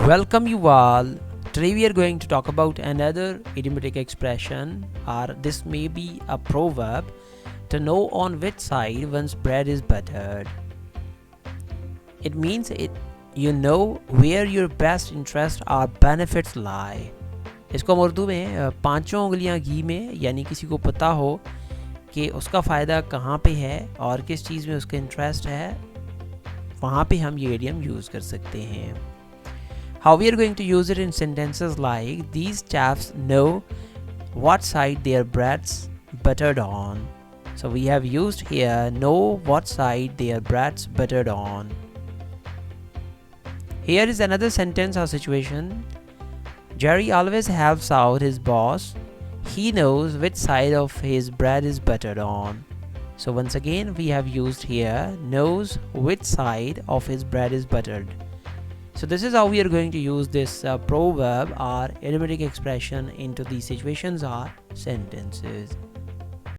Welcome you all. Today we are going to talk about another idiomatic expression, or this may be a proverb, to know on which side one's bread is buttered. It means you know where your best interest or benefits lie. इसको हम उर्दू में पांचों उंगलियां घी में, यानी किसी को पता हो कि उसका फ़ायदा कहाँ पे है और किस चीज़ में उसका इंटरेस्ट है, वहाँ पे हम ये इडियम यूज़ कर सकते हैं. How we are going to use it in sentences like, these chaps know what side their bread's buttered on. So we have used here, know what side their bread's buttered on. Here is another sentence or situation. Jerry always helps out his boss. He knows which side of his bread is buttered on. So once again we have used here, knows which side of his bread is buttered. So this is how we are going to use this proverb or idiomatic expression into these situations or sentences.